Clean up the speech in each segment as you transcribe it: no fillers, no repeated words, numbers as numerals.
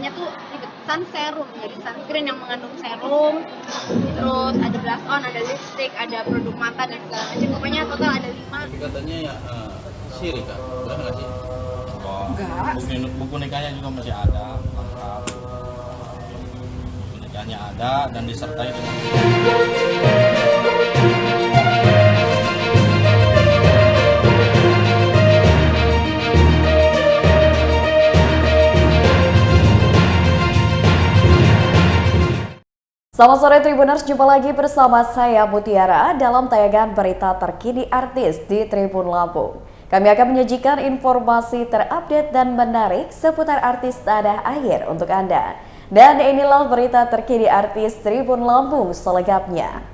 namanya tuh sun serum, jadi sunscreen yang mengandung serum, terus ada blush on, ada lipstick, ada produk mata dan segala macam. Pokoknya total ada 5. Tapi katanya ya siri kak, udah nggak sih? Enggak. Buku nikahnya juga masih ada, lengkap. Buku nikahnya ada dan disertai dengan Selamat sore Tribuners, jumpa lagi bersama saya Mutiara dalam tayangan berita terkini artis di Tribun Lampung. Kami akan menyajikan informasi terupdate dan menarik seputar artis tanah air untuk Anda. Dan inilah berita terkini artis Tribun Lampung selengkapnya.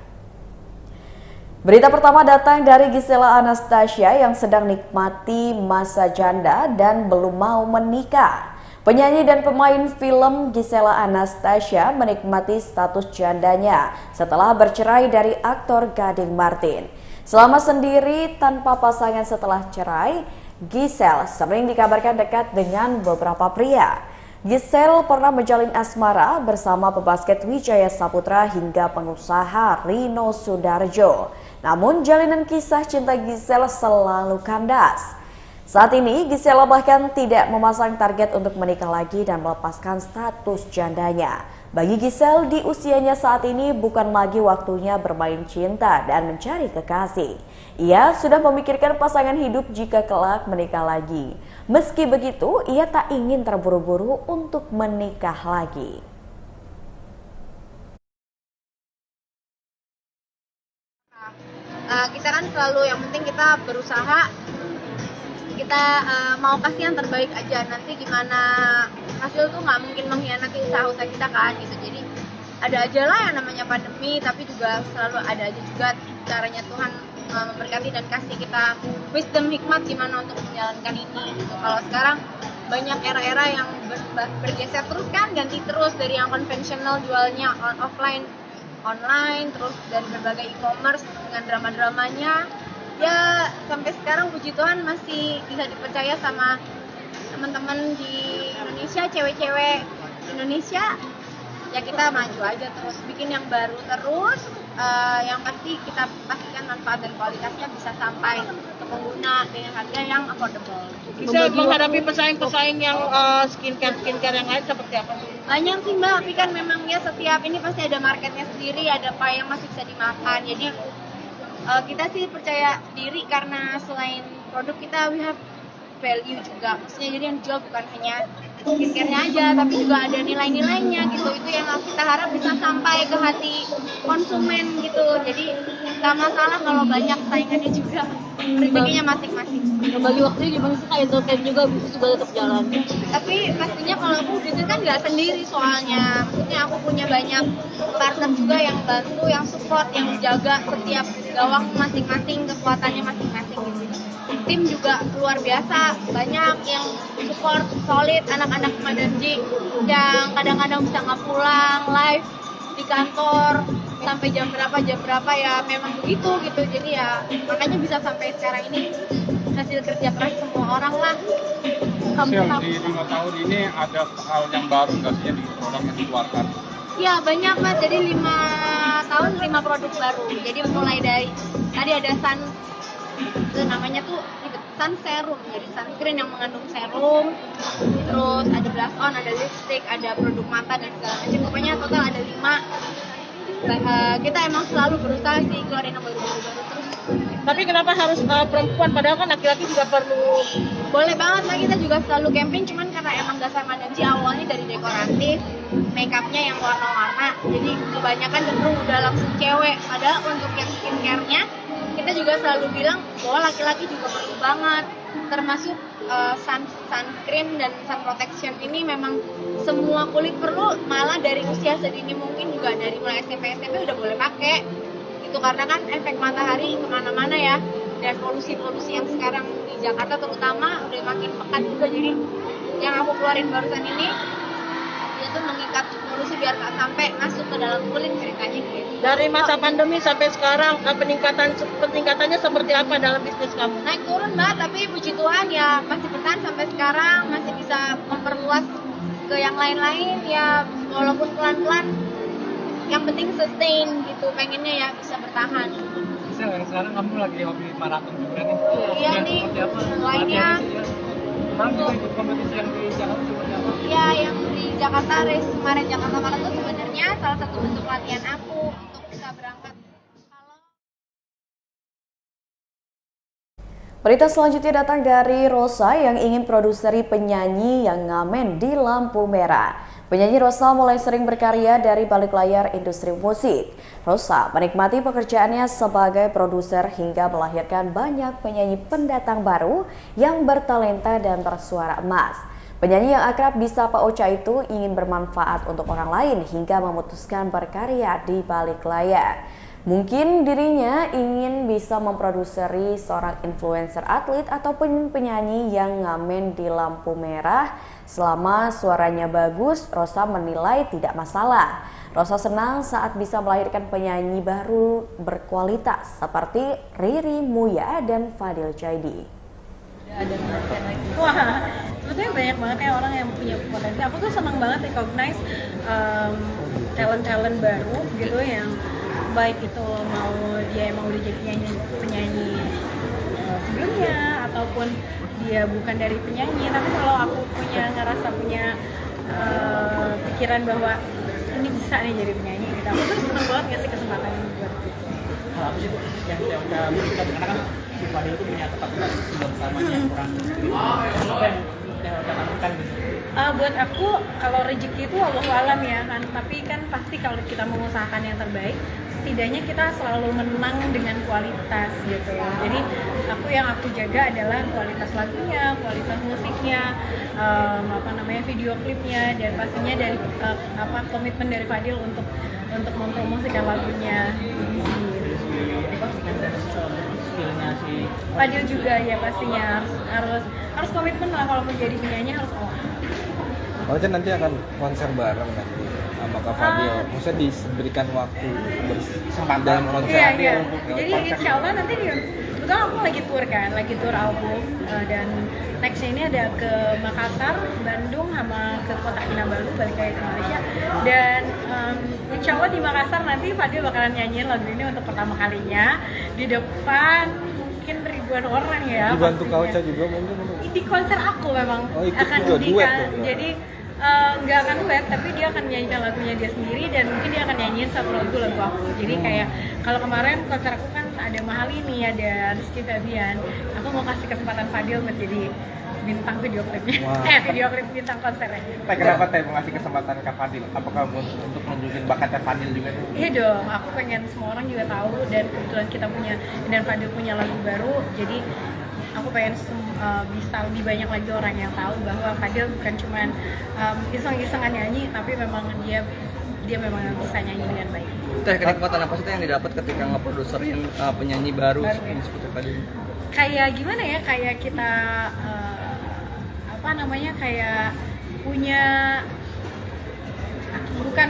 Berita pertama datang dari Gisela Anastasia yang sedang nikmati masa janda dan belum mau menikah. Penyanyi dan pemain film Gisela Anastasia menikmati status jandanya setelah bercerai dari aktor Gading Martin. Selama sendiri tanpa pasangan setelah cerai, Giselle sering dikabarkan dekat dengan beberapa pria. Giselle pernah menjalin asmara bersama pebasket Wijaya Saputra hingga pengusaha Rino Sudarjo. Namun jalinan kisah cinta Giselle selalu kandas. Saat ini, Gisela bahkan tidak memasang target untuk menikah lagi dan melepaskan status jandanya. Bagi Giselle, di usianya saat ini bukan lagi waktunya bermain cinta dan mencari kekasih. Ia sudah memikirkan pasangan hidup jika kelak menikah lagi. Meski begitu, ia tak ingin terburu-buru untuk menikah lagi. Kita kan selalu yang penting kita berusaha, kita mau kasih yang terbaik aja. Nanti gimana hasil tuh nggak mungkin mengkhianati usaha kita kan gitu. Jadi ada aja lah yang namanya pandemi, tapi juga selalu ada aja juga caranya Tuhan memberkati dan kasih kita wisdom hikmat gimana untuk menjalankan ini gitu. Kalau sekarang banyak era-era yang bergeser terus kan, ganti terus dari yang konvensional jualnya offline online, terus dari berbagai e-commerce dengan drama-dramanya. Ya sampai sekarang puji Tuhan masih bisa dipercaya sama teman-teman di Indonesia, cewek-cewek Indonesia. Ya kita maju aja terus, bikin yang baru terus, yang pasti kita pastikan manfaat dan kualitasnya bisa sampai ke pengguna dengan harga yang affordable. Bisa menghadapi pesaing-pesaing yang skincare yang lain seperti apa? Banyak sih Mbak, tapi kan memang ya setiap ini pasti ada marketnya sendiri, ada apa yang masih bisa dimakan. Jadi kita sih percaya diri karena selain produk kita, we have value juga. Maksudnya jadi yang dijual bukan hanya skincare-nya aja, tapi juga ada nilai-nilainya gitu. Itu yang kita harap bisa sampai ke hati konsumen gitu. Jadi nggak masalah kalau banyak saingannya juga. Rezekinya masing-masing. Bagi waktunya gimana sih Kak, entertain juga bisnis juga tetap jalan? Tapi pastinya kalau aku bisnis kan nggak sendiri soalnya. Maksudnya aku punya banyak partner juga yang bantu, yang support, yang jaga setiap gawang masing-masing, kekuatannya masing-masing gitu. Tim juga luar biasa, banyak yang support solid, anak-anak Madarji yang kadang-kadang bisa nggak pulang live di kantor sampai jam berapa ya memang begitu gitu. Jadi ya makanya bisa sampai sekarang ini hasil kerja keras semua orang lah. Di 5 tahun ini ada hal yang baru nggak sih di produk yang dikeluarkan? Ya banyak Mas, jadi 5 tahun 5 produk baru. Jadi mulai dari tadi ada namanya tuh sun serum, jadi sunscreen yang mengandung serum, terus ada blush on, ada lipstick, ada produk mata dan segala macam. Pokoknya total ada 5. Kita emang selalu berusaha sih keluarin yang baru-baru terus. Tapi kenapa harus perempuan, padahal kan laki-laki juga perlu? Boleh banget lah, kita juga selalu camping, cuman karena emang dasar Madarji awalnya dari dekoratif, makeupnya yang warna-warna, jadi kebanyakan cenderung udah langsung cewek. Padahal untuk yang skincare-nya kita juga selalu bilang bahwa laki-laki juga perlu banget, termasuk sunscreen dan sun protection ini memang semua kulit perlu, malah dari usia sedini mungkin juga dari mulai SMP udah boleh pakai itu karena kan efek matahari kemana-mana ya, dan polusi yang sekarang di Jakarta terutama udah makin pekat juga. Jadi yang aku keluarin barusan ini dia tuh mengikat polusi biar nggak sampai masuk ke dalam kulit, ceritanya gitu. Dari masa pandemi sampai sekarang peningkatannya seperti apa dalam bisnis kamu? Naik turun Mbak, tapi puji Tuhan ya masih bertahan sampai sekarang, masih bisa memperluas ke yang lain-lain ya, walaupun pelan-pelan yang penting sustain gitu, pengennya ya bisa bertahan. Sekarang kamu lagi hobi maraton juga nih. Iya nih, lainnya Kamu juga ikut kompetisi yang di Jakarta seperti apa? ya yang di Jakarta Race kemarin, Jakarta Marathon tuh sebenarnya salah satu bentuk latihan aku untuk bisa berangkat. Kalau Berita selanjutnya datang dari Rosa yang ingin produseri penyanyi yang ngamen di lampu merah. Penyanyi Rosa mulai sering berkarya dari balik layar industri musik. Rosa menikmati pekerjaannya sebagai produser hingga melahirkan banyak penyanyi pendatang baru yang bertalenta dan bersuara emas. Penyanyi yang akrab disapa Ocha itu ingin bermanfaat untuk orang lain hingga memutuskan berkarya di balik layar. Mungkin dirinya ingin bisa memproduseri seorang influencer atlet ataupun penyanyi yang ngamen di lampu merah. Selama suaranya bagus, Rosa menilai tidak masalah. Rosa senang saat bisa melahirkan penyanyi baru berkualitas seperti Riri Muya dan Fadil Jaidi. Wah, sebetulnya banyak banget ya orang yang punya potensi. Aku tuh senang banget recognize talent-talent baru gitu yang baik itu mau dia emang udah jadi penyanyi sebelumnya ataupun dia bukan dari penyanyi, tapi kalau aku ngerasa punya pikiran bahwa ini bisa nih jadi penyanyi gitu, aku tuh seneng banget ngasih kesempatan ini buat gitu. Apa sih yang kita berikan, karena kan si Fadil itu punya ketakutan sebelum samanya kurang apa yang kita lakukan gitu. Buat aku kalau rezeki itu wallahu alam ya kan, tapi kan pasti kalau kita mengusahakan yang terbaik, setidaknya kita selalu menang dengan kualitas gitu. Jadi yang aku jaga adalah kualitas lagunya, kualitas musiknya, video klipnya, dan pastinya dari komitmen dari Fadil untuk mempromosikan lagunya. Fadil juga ya pastinya harus komitmen lah, kalau mau jadi penyanyi harus Ocha nanti akan konser bareng nanti sama Kak Fadil. Maksudnya diberikan waktu dalam konser. Iya. Jadi insya Allah nanti kebetulan aku lagi tour album, dan nextnya ini ada ke Makassar, Bandung, sama ke Kota Kinabalu, balik lagi ke Malaysia. Dan insya Allah di Makassar nanti Fadil bakalan nyanyiin lagu ini untuk pertama kalinya di depan mungkin ribuan orang ya. Dibantu Kak Ocha juga mungkin? Di konser aku memang akan jadi nggak akan duet, tapi dia akan nyanyikan lagunya dia sendiri, dan mungkin dia akan nyanyiin satu lagu aku. Jadi kayak kalau kemarin konser aku kan ada Mahalini, ada Rizky Febian, aku mau kasih kesempatan Fadil buat jadi bintang video klipnya. Video klip bintang konsernya. Kenapa mau ngasih kesempatan ke Fadil? Apakah untuk nunjukin bakatnya Fadil juga? Iya dong, aku pengen semua orang juga tahu, dan kebetulan kita dan Fadil punya lagu baru, jadi aku pengen bisa lebih banyak lagi orang yang tahu bahwa Fadil bukan cuma iseng-isengan nyanyi, tapi memang dia memang bisa nyanyi dengan baik. Kenikmatan apa sih yang didapat ketika ngeproduserin penyanyi baru seperti Fadil? Kayak gimana ya, kayak kita kayak punya bukan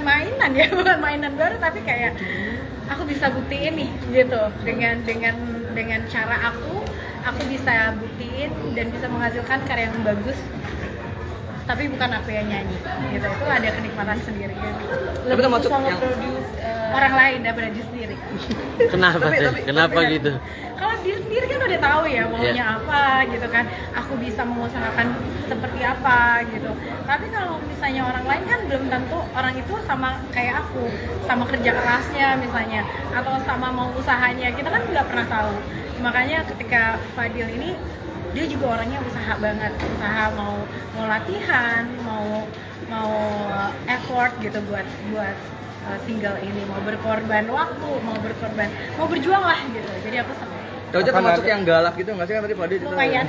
mainan baru, tapi kayak aku bisa buktiin nih gitu, dengan cara aku bisa buktiin dan bisa menghasilkan karya yang bagus, tapi bukan aku yang nyanyi gitu. Itu ada kenikmatan sendiri gitu. Lebih susah nge-produce orang lain daripada diri sendiri. Kenapa gitu? Kalau diri sendiri kan udah tahu ya maunya apa gitu kan, aku bisa mengusahakan seperti apa gitu. Tapi kalau misalnya orang lain kan belum tentu orang itu sama kayak aku, sama kerja kerasnya misalnya, atau sama mau usahanya, kita kan nggak pernah tahu. Makanya ketika Fadil ini, dia juga orangnya usaha banget, mau latihan, mau effort gitu buat single ini, mau berkorban waktu, mau berjuang lah gitu. Jadi aku senang. Ocha termasuk yang galak gitu nggak sih, kan tadi Fadil itu? Lumayan.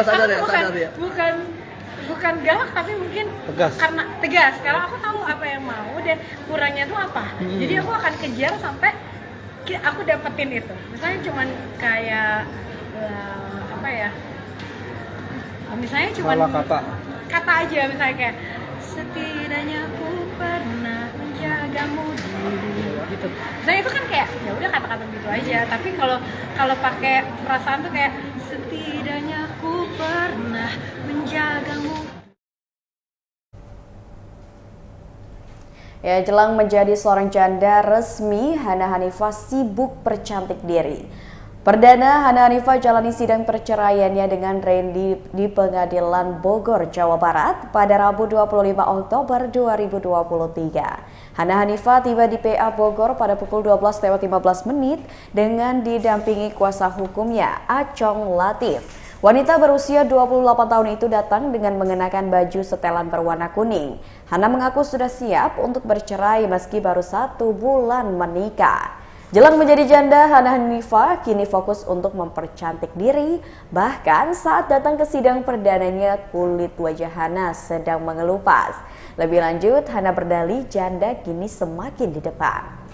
sadar ya. Bukan galak, tapi mungkin karena tegas. Karena aku tahu apa yang mau dan kurangnya tuh apa. Jadi aku akan kejar sampai aku dapetin itu. Misalnya cuman kayak misalnya cuman kata aja, misalnya kayak setidaknya aku pernah menjagamu dulu gitu. Misalnya itu kan kayak ya udah kata-kata gitu aja. Tapi kalau pakai perasaan tuh kayak setidaknya aku pernah menjagamu Ya, jelang menjadi seorang janda resmi, Hana Hanifah sibuk percantik diri. Perdana, Hana Hanifah jalani sidang perceraiannya dengan Randy di Pengadilan Bogor, Jawa Barat pada Rabu 25 Oktober 2023. Hana Hanifah tiba di PA Bogor pada pukul 12:15 dengan didampingi kuasa hukumnya, Acong Latif. Wanita berusia 28 tahun itu datang dengan mengenakan baju setelan berwarna kuning. Hana mengaku sudah siap untuk bercerai meski baru 1 bulan menikah. Jelang menjadi janda, Hana Hanifah kini fokus untuk mempercantik diri. Bahkan saat datang ke sidang perdananya, kulit wajah Hana sedang mengelupas. Lebih lanjut, Hana berdalih janda kini semakin di depan.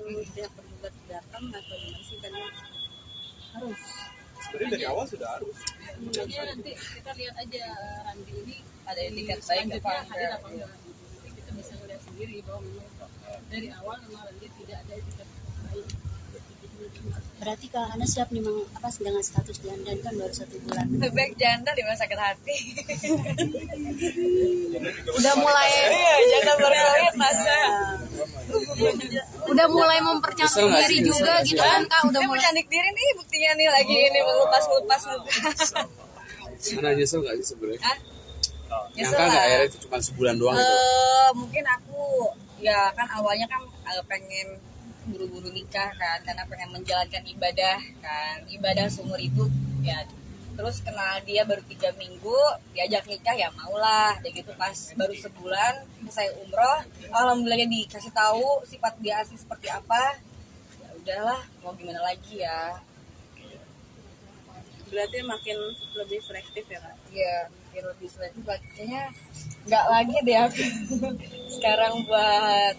Pihak tergugat datang atau gimana sih, kan harus sebenarnya dari awal sudah harus. Sebenarnya nanti kita lihat aja Randy ini ada etiket baik apa hadir apa enggak. Nanti kita bisa lihat sendiri bahwa memang dari awal memang Randy tidak ada etiket baik. Berarti Kak Hana siap memang dengan status janda kan baru 1 bulan. Lebih baik janda dibanding sakit hati. Udah mulai Janda berkualitas. udah mulai mempercantik diri juga gitu kan Kak, udah mulai Cantik diri nih buktinya nih lagi ini mengupas. Mana nyesel nggak sih sebenarnya? Nyesel nggak lah. akhirnya itu cuma sebulan doang itu? Mungkin aku ya kan awalnya kan pengen buru-buru nikah kan, karena pengen menjalankan ibadah seumur hidup ya. Terus kenal dia baru 3 minggu, diajak nikah ya maulah. Kayak gitu pas baru sebulan saya umroh, alhamdulillah dikasih tahu sifat dia asli seperti apa. Ya udahlah, mau gimana lagi ya. berarti makin lebih selektif ya Kak? Iya, makin lebih selektif. Kayaknya nggak lagi deh aku sekarang buat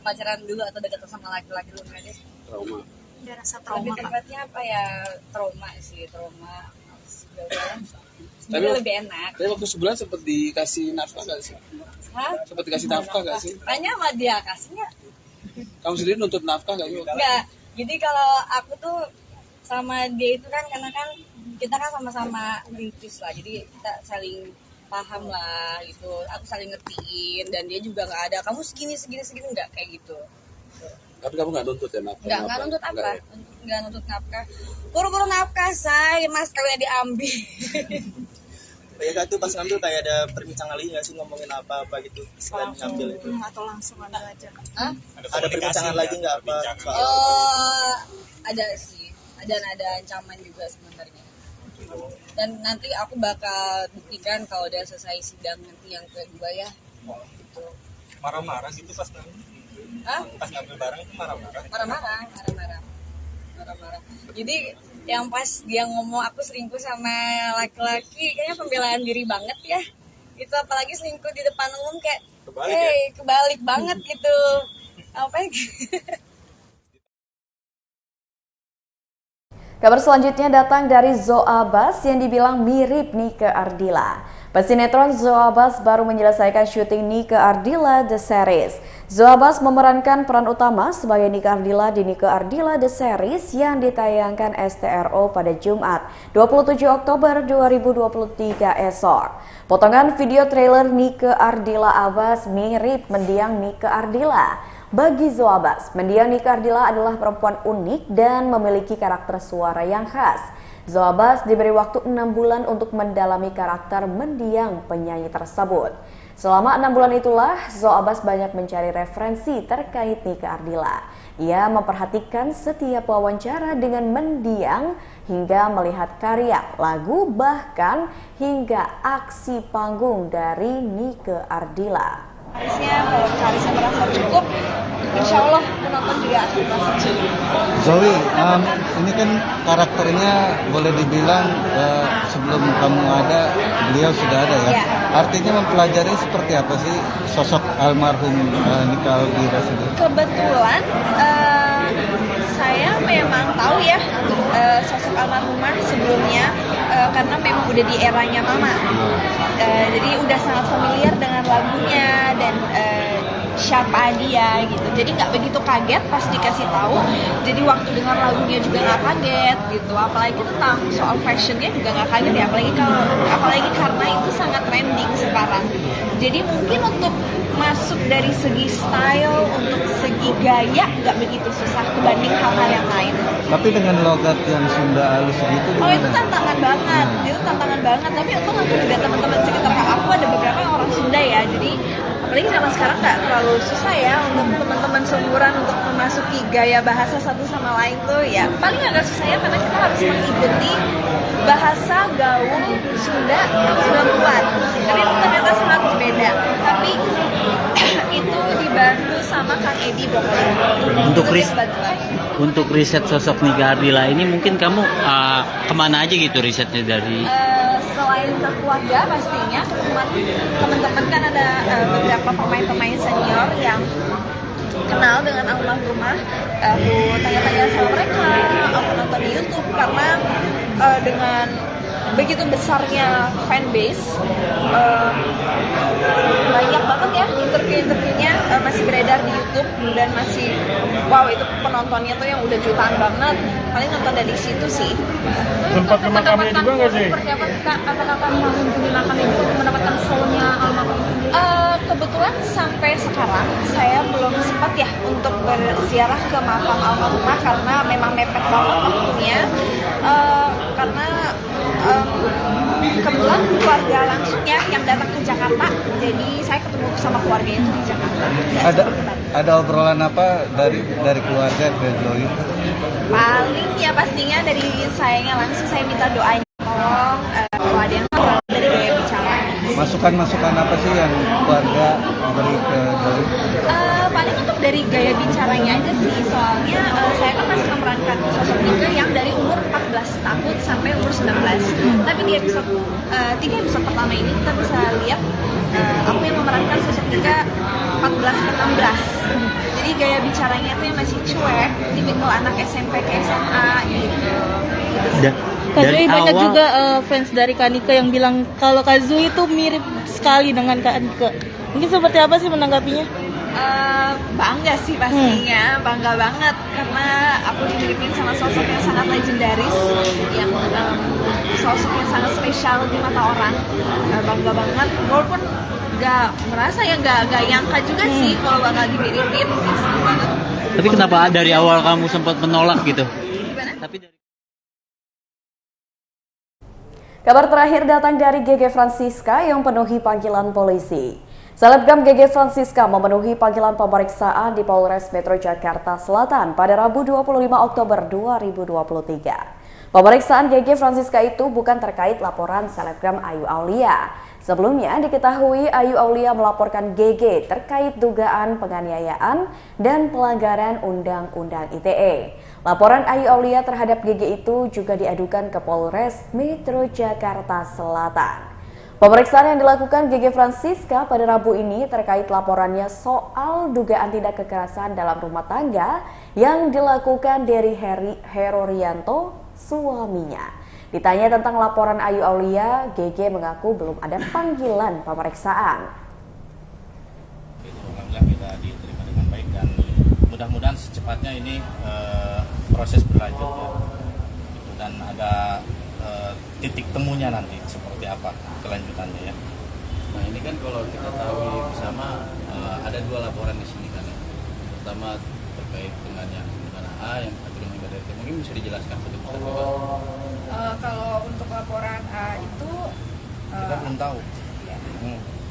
pacaran dulu atau dekat sama laki-laki dulu nggak deh. Trauma. Ada rasa Lebih trauma Kak? tepatnya apa ya, trauma sih, trauma. Tapi lebih enak. Tapi waktu sebulan sempat dikasih nafkah nggak sih? Hah? Sempat dikasih nafkah nggak sih? Tanya sama dia, kasihnya Kamu sendiri nuntut nafkah nggak sih? enggak. Jadi kalau aku tuh sama dia itu kan karena kan kita kan sama-sama lintus lah, jadi kita saling paham lah gitu. Aku saling ngertiin dan dia juga nggak ada kamu segini nggak kayak gitu. Tapi kamu nggak nuntut ya nafkah? Nggak nuntut apa? Nggak, ya? Nggak nuntut nafkah. Buru-buru nafkah say, mas kalian diambil. Ya Kak, itu pas ngambil kayak ada perbincangan lagi nggak sih, ngomongin apa-apa gitu selain ngambil itu? Atau langsung ambil aja Kak? Hah? Ada perbincangan lagi nggak apa soal Ada sih, ada ancaman juga sebenarnya. Dan nanti aku bakal buktikan kalau udah selesai sidang nanti yang kedua ya. Gitu. marah-marah gitu pas ngambil? Hah? Pas ngambil barang itu marah-marah? Marah-marah. Jadi yang pas dia ngomong aku selingkuh sama laki-laki, kayaknya pembelaan diri banget ya. Itu apalagi selingkuh di depan umum kayak kebalik banget gitu. Apa ya? Kabar selanjutnya datang dari Zoe Abbas yang dibilang mirip Nike Ardilla. Pesinetron Zoe Abbas baru menyelesaikan syuting Nike Ardilla The Series. Zoe Abbas memerankan peran utama sebagai Nike Ardilla di Nike Ardilla The Series yang ditayangkan STRO pada Jumat 27 Oktober 2023 esok. Potongan video trailer Nike Ardilla Abbas mirip mendiang Nike Ardilla. Bagi Zoe Abbas, mendiang Nike Ardilla adalah perempuan unik dan memiliki karakter suara yang khas. Zoe Abbas diberi waktu 6 bulan untuk mendalami karakter mendiang penyanyi tersebut. Selama 6 bulan itulah, Zoe Abbas banyak mencari referensi terkait Nike Ardilla. Ia memperhatikan setiap wawancara dengan mendiang hingga melihat karya, lagu, bahkan hingga aksi panggung dari Nike Ardilla. Harusnya kalau Karisa merasa cukup, insya Allah penonton juga akan merasa cukup. Zoe, ini kan karakternya boleh dibilang sebelum kamu ada, beliau sudah ada ya. Artinya mempelajari seperti apa sih sosok almarhum Nike Ardilla sendiri? Kebetulan saya memang tahu ya sosok almarhumah sebelumnya karena memang udah di eranya Mama. Jadi udah sangat familiar dengan lagunya dan siapa dia gitu. Jadi nggak begitu kaget pas dikasih tahu. Jadi waktu dengar lagunya juga nggak kaget gitu. Apalagi tentang soal fashionnya juga nggak kaget ya. Apalagi karena itu sangat trending sekarang. Jadi mungkin untuk masuk dari segi style, untuk segi gaya nggak begitu susah dibanding hal-hal yang lain. Tapi dengan logat yang Sunda halus gitu Oh itu tantangan banget, itu tantangan banget. Tapi untung aku juga teman-teman sekitar aku ada beberapa yang orang Sunda ya. Jadi apalagi zaman sekarang nggak terlalu susah ya untuk teman-teman seumuran untuk memasuki gaya bahasa satu sama lain tuh ya. Paling agak susah ya karena kita harus mengikuti bahasa gaul Sunda 90-an. Tapi itu ternyata sangat berbeda. Tapi itu dibantu sama Kang Edi pokoknya. Untuk riset sosok Nika Ardila ini mungkin kamu kemana aja gitu risetnya dari? Selain ke keluarga pastinya, teman-teman kan ada beberapa pemain-pemain senior yang kenal dengan almarhumah. Aku tanya-tanya sama mereka, aku nonton di YouTube karena dengan begitu besarnya fanbase, banyak banget ya interview-interviewnya masih beredar di YouTube dan masih wow, itu penontonnya tuh yang udah jutaan banget. Paling nonton dari situ sih. Sempat ke makamnya juga nggak sih? Seperti apa Kak? Apakah kamu mengunjungi makamnya juga untuk mendapatkan soul-nya almarhum sendiri? Kebetulan sampai sekarang saya belum sempat ya untuk berziarah ke makam almarhumah karena memang mepet banget waktunya. Karena kebetulan keluarga langsung ya yang datang ke Jakarta, jadi saya ketemu sama keluarga itu di Jakarta. Ada obrolan apa dari keluarga ke Joy? Paling ya pastinya dari sayanya langsung saya minta doanya, tolong kalau ada yang tahu dari gaya bicara. Masukan apa sih yang keluarga beri ke Joy? Paling untuk dari gaya bicaranya aja sih, soalnya saya kan masih memerankan sosok Nika yang dari umur 14 tahun sampai umur 19. Tapi di episode 3 episode pertama ini kita bisa lihat aku yang memerankan sosok Nika 14 ke 16. Jadi gaya bicaranya itu yang masih cuek, tipikal anak SMP ke SMA gitu. Kazui banyak juga fans dari Kanika yang bilang kalau Kazui itu mirip sekali dengan Kanika. Mungkin seperti apa sih menanggapinya? Bangga sih pastinya, bangga banget karena aku dimiripin sama sosok yang sangat legendaris, yang sosok yang sangat spesial di mata orang. Bangga banget, walaupun nggak merasa ya nggak nyangka juga sih kalau bakal dimiripin. Tapi kenapa dari awal kamu sempat menolak gitu? Kabar terakhir datang dari GG Francisca yang penuhi panggilan polisi. Selebgram GG Francisca memenuhi panggilan pemeriksaan di Polres Metro Jakarta Selatan pada Rabu 25 Oktober 2023. Pemeriksaan GG Francisca itu bukan terkait laporan selebgram Ayu Aulia. Sebelumnya diketahui Ayu Aulia melaporkan GG terkait dugaan penganiayaan dan pelanggaran Undang-Undang ITE. Laporan Ayu Aulia terhadap GG itu juga diadukan ke Polres Metro Jakarta Selatan. Pemeriksaan yang dilakukan GG Francisca pada Rabu ini terkait laporannya soal dugaan tindak kekerasan dalam rumah tangga yang dilakukan dari Herorianto, suaminya. Ditanya tentang laporan Ayu Aulia, GG mengaku belum ada panggilan pemeriksaan. Alhamdulillah kita diterima dengan baik dan mudah-mudahan secepatnya ini proses berlanjut ya. Dan ada titik temunya nanti seperti apa kelanjutannya ya. Nah ini kan kalau kita tahu bersama ada dua laporan di sini kan ya. Pertama terkait dengan yang dengan A, yang satu dengan KDRT. Mungkin bisa dijelaskan satu-satu. Kalau untuk laporan A itu kita belum tahu. Ya.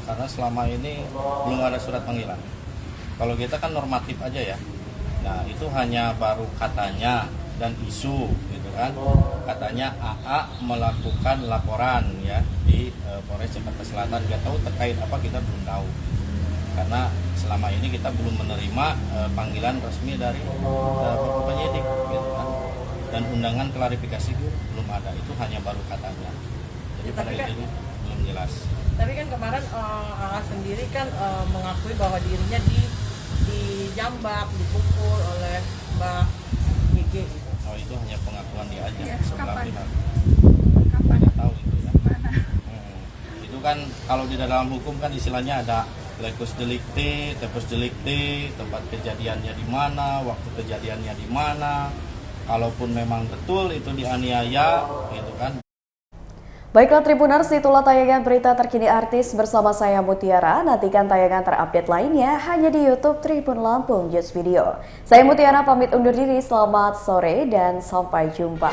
Karena selama ini belum ada surat panggilan. Kalau kita kan normatif aja ya. Nah itu hanya baru katanya dan isu gitu kan, katanya AA melakukan laporan ya di Polres Jakarta Selatan. Nggak tahu terkait apa, kita belum tahu karena selama ini kita belum menerima panggilan resmi dari penyidik gitu kan, dan undangan klarifikasi itu belum ada, itu hanya baru katanya. Jadi pada ini belum jelas. Tapi kan kemarin AA sendiri kan mengakui bahwa dirinya dijambak, dipukul oleh Mbak GG. Oh itu hanya pengakuan dia aja ya, sebelah kapan? pihak. Kapan? Tidak tahu itu ya. Itu kan kalau di dalam hukum kan istilahnya ada Lekus delikti, tepus delikti, tempat kejadiannya di mana, waktu kejadiannya di mana. Kalaupun memang betul itu dianiaya, gitu kan. Baiklah Tribuners, itulah tayangan berita terkini artis bersama saya Mutiara. Nantikan tayangan terupdate lainnya hanya di YouTube Tribun Lampung News Video. Saya Mutiara pamit undur diri, selamat sore dan sampai jumpa.